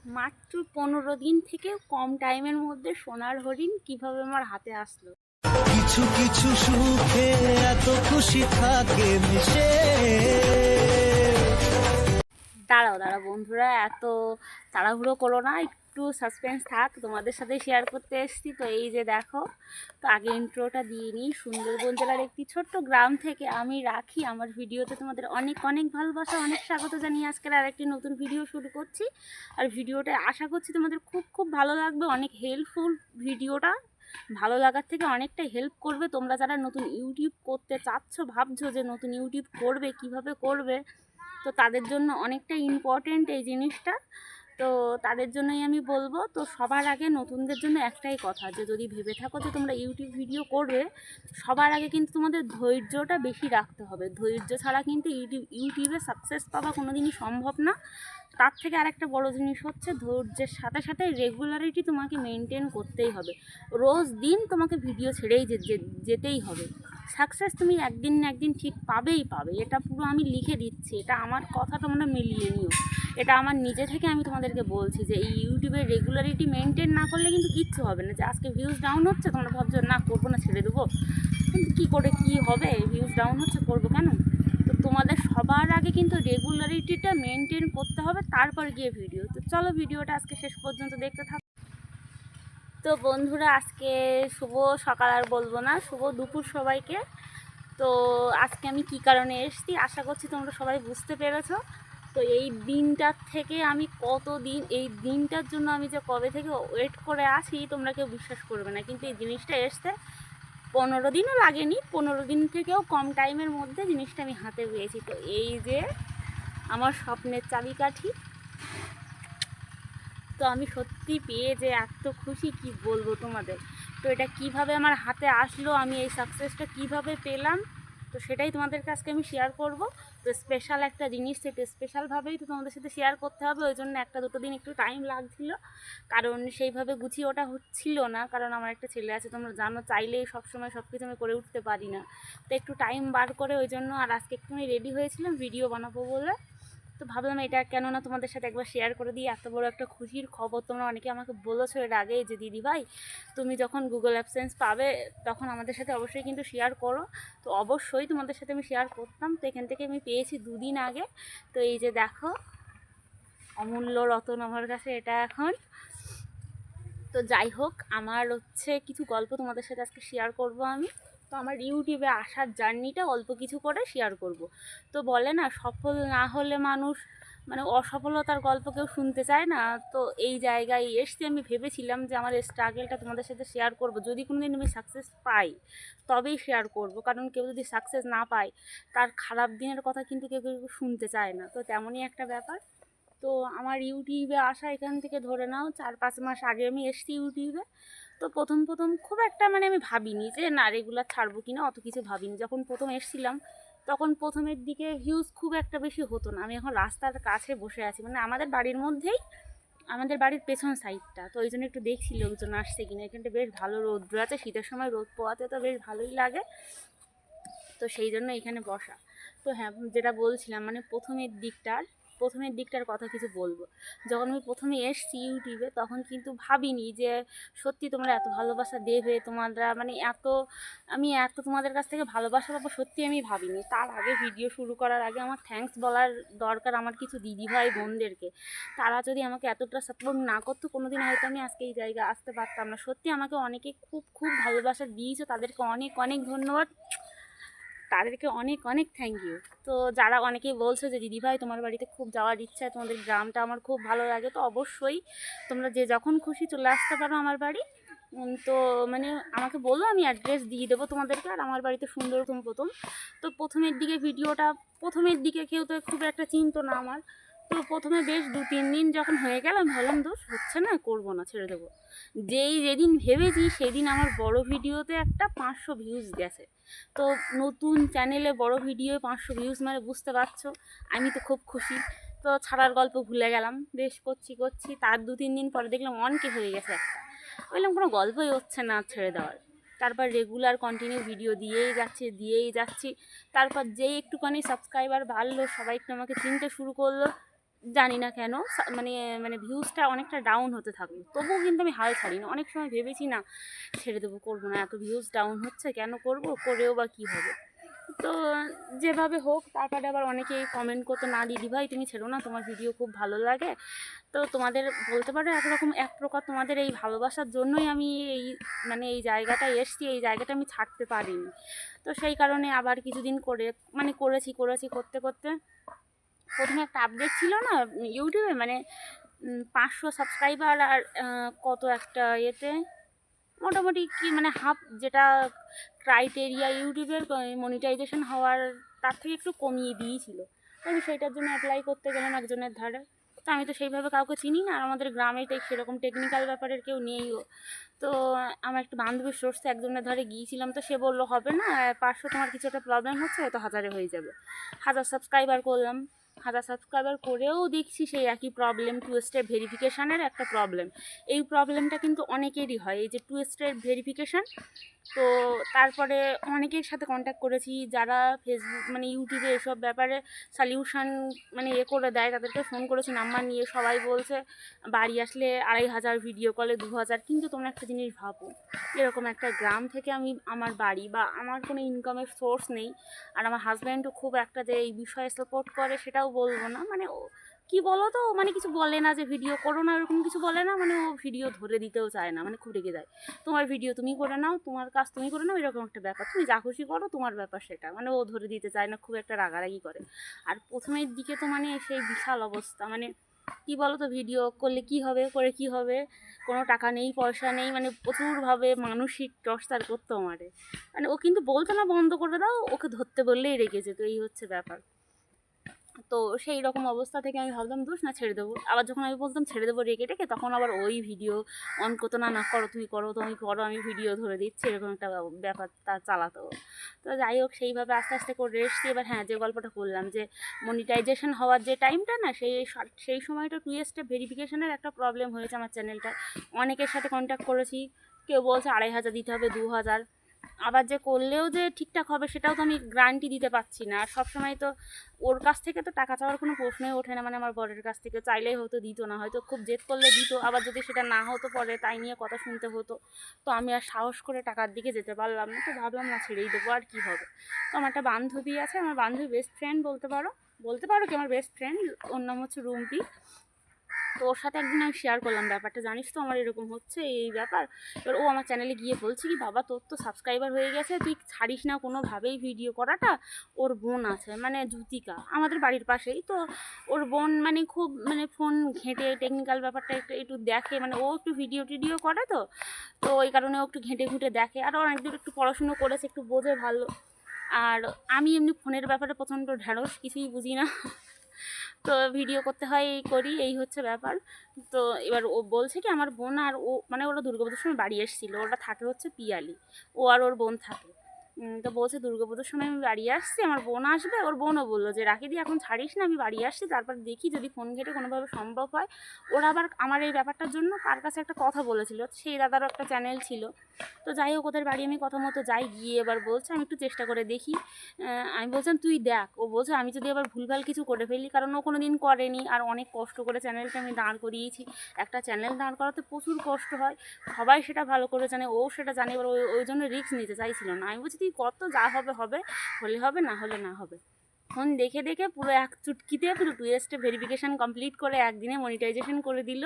মাত্র 15 দিন থেকে কম টাইমের মধ্যে সোনার হরিণ কিভাবে আমার হাতে আসলো। কিছু কিছু সুখে এত খুশি থাকে মিশে। দাঁড়াও বন্ধুরা, এত তাড়াহুড়ো করো না, একটু সাসপেন্স থাক, তোমাদের সাথে শেয়ার করতে এসেছি। তো এই যে দেখো, তো আগে ইন্ট্রোটা দিয়ে নিই। সুন্দরবন জেলার একটি ছোট্ট গ্রাম থেকে আমি রাখি আমার ভিডিওতে তোমাদের অনেক অনেক ভালোবাসা, অনেক স্বাগত জানিয়ে আজকের আরেকটি নতুন ভিডিও শুরু করছি। আর ভিডিওটা আশা করছি তোমাদের খুব খুব ভালো লাগবে, অনেক হেল্পফুল ভিডিওটা। ভালো লাগার থেকে অনেকটাই হেল্প করবে। তোমরা যারা নতুন ইউটিউব করতে চাচ্ছ, ভাবছো যে নতুন ইউটিউব করবে, কিভাবে করবে, তো তাদের জন্য অনেকটা ইম্পর্টেন্ট এই জিনিসটা। তো তাদের জন্যই আমি বলবো। তো সবার আগে নতুনদের জন্য একটাই কথা, যে যদি ভেবে থাকো যে তোমরা ইউটিউব ভিডিও করবে, সবার আগে কিন্তু তোমাদের ধৈর্যটা বেশি রাখতে হবে। ধৈর্য ছাড়া কিন্তু ইউটিউবে সাকসেস পাওয়া কোনো দিনই সম্ভব না। তার থেকে আরেকটা বড় জিনিস হচ্ছে, ধৈর্যের সাথে সাথে রেগুলারিটি তোমাকে মেনটেন করতেই হবে। রোজ দিন তোমাকে ভিডিও ছেড়েই যেতেই হবে। সাকসেস তুমি একদিন না একদিন ঠিক পাবেই পাবে, এটা পুরো আমি লিখে দিচ্ছি। এটা আমার কথা, তোমরা মিলিয়ে নিও। এটা আমার নিজে থেকে আমি তোমাদেরকে বলছি যে এই ইউটিউবের রেগুলারিটি মেনটেন না করলে কিন্তু কিচ্ছু হবে না। যে আজকে ভিউজ ডাউন হচ্ছে, তোমরা ভাবছো না করবো না, ছেড়ে দেবো, কিন্তু কী করে কী হবে, ভিউজ ডাউন হচ্ছে করবো কেন। তো তোমাদের সবার আগে কিন্তু রেগুলারিটিটা মেনটেন করতে হবে, তারপর গিয়ে ভিডিও। তো চলো ভিডিওটা আজকে শেষ পর্যন্ত দেখতে থাকো। তো বন্ধুরা, আজকে শুভ সকাল আর বলবো না, শুভ দুপুর সবাইকে। তো আজকে আমি কি কারণে এসেছি আশা করছি তোমরা সবাই বুঝতে পেরেছো। তো এই দিনটার থেকে আমি এই দিনটার জন্য আমি যে কবে থেকে ওয়েট করে আছি, তোমরা কেউ বিশ্বাস করবে না। কিন্তু এই জিনিসটা এসছে 15 দিনও লাগেনি, 15 দিন থেকেও কম টাইমের মধ্যে জিনিসটা আমি হাতে পেয়েছি। তো এই যে আমার স্বপ্নের চাবিকাঠি, তো আমি সত্যি পেয়ে যে এত খুশি কি বলবো তোমাদের। তো এটা কিভাবে আমার হাতে আসলো, আমি এই সাকসেসটা কিভাবে পেলাম, তো সেটাই তোমাদের কাছে আমি শেয়ার করব। তো স্পেশাল একটা জিনিস, সেটা স্পেশালভাবেই তো তোমাদের সাথে শেয়ার করতে হবে। ওই জন্য একটা দুটো দিন একটু টাইম লাগছিলো, কারণ সেইভাবে গুছিয়ে ওটা হচ্ছিল না। কারণ আমার একটা ছেলে আছে, তোমরা জানো, চাইলেই সবসময় সব কিছু আমি করে উঠতে পারি না। তো একটু টাইম বার করে ওই জন্য। আর আজকে একটু আমি রেডি হয়েছিলাম ভিডিও বানাবো বলে। তো ভাবলাম এটা কেননা তোমাদের সাথে একবার শেয়ার করে দিই। এত বড় একটা খুশির খবর। তোমরা অনেকে আমাকে বলেছো এর আগে যে দিদি ভাই, তুমি যখন গুগল অ্যাডসেন্স পাবে তখন আমাদের সাথে অবশ্যই কিন্তু শেয়ার করো। তো অবশ্যই তোমাদের সাথে আমি শেয়ার করতাম। তো এখান থেকে আমি পেয়েছি 2 দিন আগে। তো এই যে দেখো, অমূল্য রতন আমার কাছে এটা এখন। তো যাই হোক, আমার হচ্ছে কিছু গল্প তোমাদের সাথে আজকে শেয়ার করব আমি। তো আমার ইউটিউবে আসার জার্নিটা অল্প কিছু করে শেয়ার করব। তো বলে না, সফল না হলে মানুষ মানে অসফলতার গল্প কেউ শুনতে চায় না। তো এই জায়গায় এসে আমি ভেবেছিলাম যে আমার স্ট্রাগলটা তোমাদের সাথে শেয়ার করব। যদি কোনো দিন আমি সাকসেস পাই তবেই শেয়ার করব, কারণ কেউ যদি সাকসেস না পায় তার খারাপ দিনের কথা কিন্তু কেউ কেউ শুনতে চায় না। তো তেমনই একটা ব্যাপার। তো আমার ইউটিউবে আসা এখান থেকে ধরে নাও 4-5 মাস আগে আমি এসেছি ইউটিউবে। তো প্রথম খুব একটা মানে আমি ভাবিনি যে না রেগুলার ছাড়বো কিনা, অত কিছু ভাবিনি। যখন প্রথম এসেছিলাম তখন প্রথমের দিকে ভিউজ খুব একটা বেশি হতো না। আমি এখন রাস্তার কাছে বসে আছি, মানে আমাদের বাড়ির মধ্যেই, আমাদের বাড়ির পেছন সাইডটা। তো ওই জন্য একটু দেখছি লোকজন আসছে কিনা। এখানটা বেশ ভালো রৌদ্র আছে, শীতের সময় রোদ পোয়াতে তো বেশ ভালোই লাগে। তো সেই জন্য এখানে বসা। তো হ্যাঁ, যেটা বলছিলাম, মানে প্রথমের দিকটার কথা কিছু বলবো। যখন আমি প্রথমে এসছি ইউটিউবে তখন কিন্তু ভাবিনি যে সত্যি তোমরা এত ভালোবাসা দেবে, তোমরা মানে আমি এত তোমাদের কাছ থেকে ভালোবাসা পাবো, সত্যি আমি ভাবিনি। তার আগে ভিডিও শুরু করার আগে আমার থ্যাঙ্কস বলার দরকার আমার কিছু দিদিভাই বোনদেরকে। তারা যদি আমাকে এতটা সাপোর্ট না করতো, কোনোদিন হয়তো আমি আজকে এই জায়গায় আসতে পারতাম না। সত্যি আমাকে অনেকে খুব খুব ভালোবাসা দিয়েছো, তাদেরকে অনেক অনেক ধন্যবাদ, তাদেরকে অনেক অনেক থ্যাংক ইউ। তো যারা অনেকেই বলছো যে দিদিভাই তোমার বাড়িতে খুব যাওয়ার ইচ্ছা, তোমাদের গ্রামটা আমার খুব ভালো লাগে, তো অবশ্যই তোমরা যে যখন খুশি চলে আসতে পারো আমার বাড়ি। তো মানে আমাকে বলো, আমি অ্যাড্রেস দিয়ে দেবো তোমাদেরকে। আর আমার বাড়িতে সুন্দরবন প্রথম। তো প্রথমের দিকে কেউ তো খুব একটা চিনতো না আমার। তো প্রথমে বেশ 2-3 দিন যখন হয়ে গেল আমি ভাবলাম দোষ হচ্ছে না, করবো না, ছেড়ে দেবো। যেদিন ভেবেছি সেদিন আমার বড় ভিডিওতে একটা 500 ভিউজ গেছে। তো নতুন চ্যানেলে বড় ভিডিও 500 ভিউজ মানে বুঝতে পারছো, আমি তো খুব খুশি। তো ছাড়ার গল্প ভুলে গেলাম, বেশ করছি তার 2-3 দিন পরে দেখলাম অনকে হয়ে গেছে একটা। বললাম কোনো গল্পই হচ্ছে না ছেড়ে দেওয়ার। তারপর রেগুলার কন্টিনিউ ভিডিও দিয়েই যাচ্ছি। তারপর যেই একটুখানি সাবস্ক্রাইবার বাড়লো, সবাই একটু আমাকে চিনতে শুরু করলো, জানি না কেন মানে মানে ভিউজটা অনেকটা ডাউন হতে থাকলো, তবুও কিন্তু আমি হাল ছাড়ি না। অনেক সময় ভেবেছি না ছেড়ে দেবো, করবো না, এত ভিউজ ডাউন হচ্ছে কেন করব, করেও বা কী হবে। তো যেভাবে হোক, তারপরে আবার অনেকেই কমেন্ট করতো, না দিদি ভাই তুমি ছেড়ো না, তোমার ভিডিও খুব ভালো লাগে। তো তোমাদের বলতে পারো একরকম এক প্রকার তোমাদের এই ভালোবাসার জন্যই আমি এই মানে এই জায়গাটায় এসছি, এই জায়গাটা আমি ছাড়তে পারিনি। তো সেই কারণে আবার কিছুদিন করে মানে করেছি করতে করতে প্রথমে একটা আপডেট ছিল না ইউটিউবে, মানে 500 সাবস্ক্রাইবার আর কত একটা এতে মোটামুটি কি মানে হাফ যেটা ক্রাইটেরিয়া ইউটিউবের মনিটাইজেশন হওয়ার, তার থেকে একটু কমিয়ে দিয়েছিল। তো আমি সেইটার জন্য অ্যাপ্লাই করতে গেলাম একজনের ধারে। তো আমি তো সেইভাবে কাউকে চিনি না, আর আমাদের গ্রামে সেরকম টেকনিক্যাল ব্যাপারের কেউ নেইও। তো আমার একটা বান্ধবীর সোর্সে একজনের ধারে গিয়েছিলাম, তো সে বললো হবে না, 500 তোমার কিছু একটা প্রবলেম হচ্ছে, হয়তো 1000-এ হয়ে যাবে। 1000 সাবস্ক্রাইবার করলাম, 1000 সাবস্ক্রাইবার করেও দেখছি সেই একই প্রবলেম, 2 স্টেপ ভেরিফিকেশানের একটা প্রবলেম। এই প্রবলেমটা কিন্তু অনেকেরই হয়, এই যে 2 স্টেপ ভেরিফিকেশান। তো তারপরে অনেকের সাথে কন্ট্যাক্ট করেছি যারা ফেসবুক মানে ইউটিউবে এসব ব্যাপারে সলিউশন মানে করে দেয়, তাদেরকে ফোন করেছি নাম্বার নিয়ে। সবাই বলছে বাড়ি আসলে 2500, ভিডিও কলে 2000। কিন্তু তোমরা একটা জিনিস ভাবো, এরকম একটা গ্রাম থেকে আমি আমার বাড়ি বা আমার কোনো ইনকামের সোর্স নেই, আর আমার হাজব্যান্ডও খুব একটা যে এই বিষয়ে সাপোর্ট করে সেটাও বলবো না, মানে ও কী বলো তো, মানে কিছু বলে না যে ভিডিও করো না, এরকম কিছু বলে না, মানে ও ভিডিও ধরে দিতেও চায় না, মানে খুব রেগে যায়। তোমার ভিডিও তুমি করে নাও, তোমার কাজ তুমি করে নাও, এরকম একটা ব্যাপার, তুমি যা খুশি করো, তোমার ব্যাপার সেটা, মানে ও ধরে দিতে চায় না, খুব একটা রাগারাগি করে। আর প্রথমের দিকে তো মানে সেই বিশাল অবস্থা, মানে কী বলো তো, ভিডিও করলে কী হবে, করে কী হবে, কোনো টাকা নেই পয়সা নেই, মানে প্রচুরভাবে মানসিক টর্চার করতো আমারে। মানে ও কিন্তু বলতো না বন্ধ করে দাও, ওকে ধরতে বললেই রেগে যেত, এই হচ্ছে ব্যাপার। তো সেই রকম অবস্থা থেকে আমি ভাবলাম দোষ না, ছেড়ে দেবো। আবার যখন আমি বলতাম ছেড়ে দেবো রেখে টেকে, তখন আবার ওই ভিডিও অন করতো, না না করো, তুমি করো, তুমি করো, আমি ভিডিও ধরে দিচ্ছি, এরকম একটা ব্যাপার তা চালাতো। তো যাই হোক, সেইভাবে আস্তে আস্তে করে এসছি। এবার হ্যাঁ, যে গল্পটা করলাম যে মনিটাইজেশন হওয়ার যে টাইমটা না, সেই সময়টা 2 স্টেপ ভেরিফিকেশনের একটা প্রবলেম হয়েছে আমার চ্যানেলটা। অনেকের সাথে কন্ট্যাক্ট করেছি, কেউ বলছে 2500 দিতে হবে, 2000। আবার যে করলেও যে ঠিকঠাক হবে সেটাও তো আমি গ্যারান্টি দিতে পারছি না। আর সবসময় তো ওর কাছ থেকে তো টাকা চাওয়ার কোনো প্রশ্নই ওঠে না, মানে আমার বরের কাছ থেকে চাইলেই হয়তো দিত না, হয়তো খুব জেদ করলে দিত, আবার যদি সেটা না হতো পরে তাই নিয়ে কথা শুনতে হতো। তো আমি আর সাহস করে টাকার দিকে যেতে পারলাম না, তো ভাবলাম না, ছেড়েই দেবো, আর কি হবে। তো আমার একটা বান্ধবী আছে, আমার বান্ধবী বেস্ট ফ্রেন্ড বলতে পারো কি আমার বেস্ট ফ্রেন্ড, ওর নাম হচ্ছে রুম্পি। তো ওর সাথে একদিন আমি শেয়ার করলাম ব্যাপারটা, জানিস তো আমার এরকম হচ্ছে এই ব্যাপার। এবার ও আমার চ্যানেলে গিয়ে বলছে কি, বাবা তোর তো সাবস্ক্রাইবার হয়ে গেছে, তুই ছাড়িস না কোনোভাবেই ভিডিও করাটা। ওর বোন আছে মানে জ্যোতিকা, আমাদের বাড়ির পাশেই তো। ওর বোন মানে খুব মানে ফোন ঘেঁটে টেকনিক্যাল ব্যাপারটা একটু একটু দেখে, মানে ও একটু ভিডিও টিডিও করে, তো তো ওই কারণে ও একটু ঘেঁটে ঘুঁটে দেখে, আর ও অনেকদূর একটু পড়াশুনো করেছে, একটু বোঝে ভালো। আর আমি এমনি ফোনের ব্যাপারে প্রচণ্ড ঢ্যাঁড়স, কিছুই বুঝি না। তো ভিডিও করতে হয়, এই করি, এই হচ্ছে ব্যাপার। তো এবার ও বলছে কি, আমার বোন আর ও মানে ওরা দুর্গাপুজোর সময় বাড়ি এসেছিলো, ওরা থাকে হচ্ছে পিয়ালি, ও আর ওর বোন থাকে। তো বলছে দুর্গাপুজোর সময় আমি বাড়ি আসছি, আমার বোন আসবে। ওর বোনও বললো যে রাখি দি এখন ছাড়িস না, আমি বাড়ি আসছি, তারপর দেখি যদি ফোন ঘেটে কোনোভাবে সম্ভব হয়। ওরা আবার আমার এই ব্যাপারটার জন্য কার কাছে একটা কথা বলেছিল, সেই দাদারও একটা চ্যানেল ছিল। তো যাই হোক, ওদের বাড়ি আমি কথা মতো যাই, গিয়ে এবার বলছে আমি একটু চেষ্টা করে দেখি। আমি বলছিলাম তুই দেখ, ও বলছে আমি যদি আবার ভুলভাল কিছু করে ফেলি, কারণ ও কোনো দিন করেনি, আর অনেক কষ্ট করে চ্যানেলটা আমি দাঁড় করিয়েছি। একটা চ্যানেল দাঁড় করাতে প্রচুর কষ্ট হয়, সবাই সেটা ভালো করে জানে, ও সেটা জানে। এবার ওই জন্য রিস্ক নিতে চাইছিল না। আমি বলছি তুই কত, যা হবে হবে, হলে হবে, না হলে না হবে। ফোন দেখে দেখে পুরো এক চুটকিতে পুরো 2 স্টেপ ভেরিফিকেশান কমপ্লিট করে একদিনে মনিটাইজেশন করে দিল।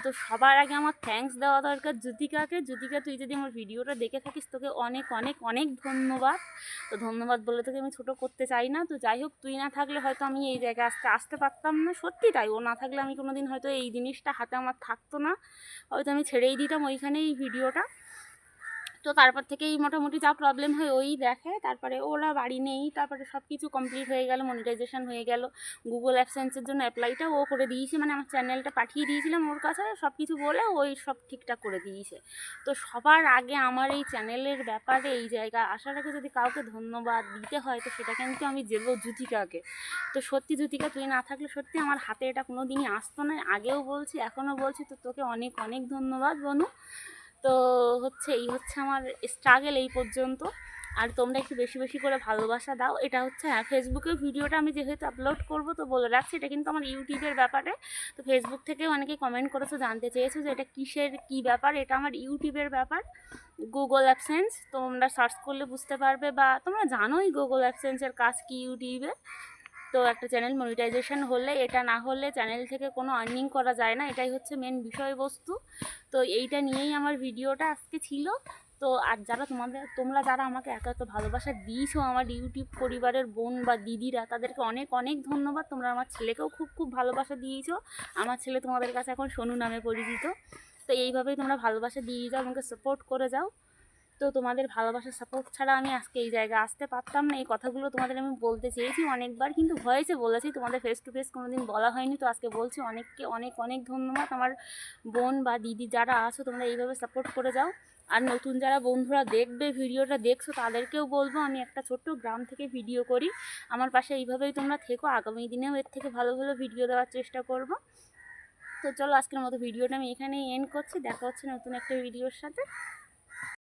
তো সবার আগে আমার থ্যাঙ্কস দেওয়া দরকার জ্যোতিকাকে। জ্যোতিকা, তুই যদি আমার ভিডিওটা দেখে থাকিস, তোকে অনেক অনেক অনেক ধন্যবাদ। তো ধন্যবাদ বলে তোকে আমি ছোটো করতে চাই না। তো যাই হোক, তুই না থাকলে হয়তো আমি এই জায়গায় আসতে পারতাম না, সত্যি তাই। ও না থাকলে আমি কোনো দিন হয়তো এই জিনিসটা হাতে আমার থাকতো না, হয়তো আমি ছেড়েই দিতাম ওইখানেই এই ভিডিওটা। তো তারপর থেকেই মোটামুটি যা প্রবলেম হয় ওই দেখে, তারপরে ওরা বাড়ি নেই, তারপরে সব কিছু কমপ্লিট হয়ে গেল, মনিটাইজেশন হয়ে গেল। গুগল অ্যাডসেন্সের জন্য অ্যাপ্লাইটা ও করে দিয়েছে, মানে আমার চ্যানেলটা পাঠিয়ে দিয়েছিলাম ওর কাছে, সব কিছু বলে ওই সব ঠিকঠাক করে দিয়েছে। তো সবার আগে আমার এই চ্যানেলের ব্যাপারে এই জায়গায় আসার আগে যদি কাউকে ধন্যবাদ দিতে হয়, তো সেটা কিন্তু আমি দেবো জ্যোতিকাকে। তো সত্যি জ্যোতিকা, তুই না থাকলে সত্যি আমার হাতে এটা কোনো দিনই আসতো না, আগেও বলছি এখনও বলছি। তো তোকে অনেক অনেক ধন্যবাদ বনু। তো এই হচ্ছে আমার স্ট্রাগল এই পর্যন্ত। আর তোমরা একটু বেশি বেশি করে ভালোবাসা দাও। এটা হচ্ছে হ্যাঁ, ফেসবুকে ভিডিওটা আমি যেহেতু আপলোড করব তো বলে রাখছি, এটা কিন্তু আমার ইউটিউবের ব্যাপারে। তো ফেসবুক থেকেও অনেকে কমেন্ট করেছো, জানতে চেয়েছো যে এটা কিসের কী ব্যাপার। এটা আমার ইউটিউবের ব্যাপার, গুগল অ্যাডসেন্স। তোমরা সার্চ করলে বুঝতে পারবে, বা তোমরা জানোই গুগল অ্যাডসেন্সের কাজ কি ইউটিউবে। তো একটা চ্যানেল মনিটাইজেশন হলে, এটা না হলে চ্যানেল থেকে কোনো আর্নিং করা যায় না, এটাই হচ্ছে মেন বিষয়বস্তু। তো এইটা নিয়েই আমার ভিডিওটা আজকে ছিল। তো আর তোমরা যারা আমাকে এত এত ভালোবাসা দিয়েছো, আমার ইউটিউব পরিবারের বোন বা দিদিরা, তাদেরকে অনেক অনেক ধন্যবাদ। তোমরা আমার ছেলেকেও খুব খুব ভালোবাসা দিয়েছো। আমার ছেলে তোমাদের কাছে এখন সোনু নামে পরিচিত। তো এইভাবেই তোমরা ভালোবাসা দিয়ে যাও, আমাকে সাপোর্ট করে যাও। তো তোমাদের ভালোবাসার সাপোর্ট ছাড়া আমি আজকে এই জায়গায় আসতে পারতাম না। এই কথাগুলো তোমাদের আমি বলতে চেয়েছি অনেকবার, কিন্তু ভয়েসে বলেছি, তোমাদের ফেস টু ফেস কোনো দিন বলা হয়নি। তো আজকে বলছি, অনেককে অনেক অনেক ধন্যবাদ। আমার বোন বা দিদি যারা আছো, তোমরা এইভাবে সাপোর্ট করে যাও। আর নতুন যারা বন্ধুরা দেখবে, ভিডিওটা দেখছো, তাদেরকেও বলবো আমি একটা ছোট্ট গ্রাম থেকে ভিডিও করি। আমার পাশে এইভাবেই তোমরা থেকো, আগামী দিনেও এর থেকে ভালো ভালো ভিডিও দেওয়ার চেষ্টা করব। তো চলো, আজকের মতো ভিডিওটা আমি এখানেই এন্ড করছি। দেখা হচ্ছে নতুন একটা ভিডিওর সাথে।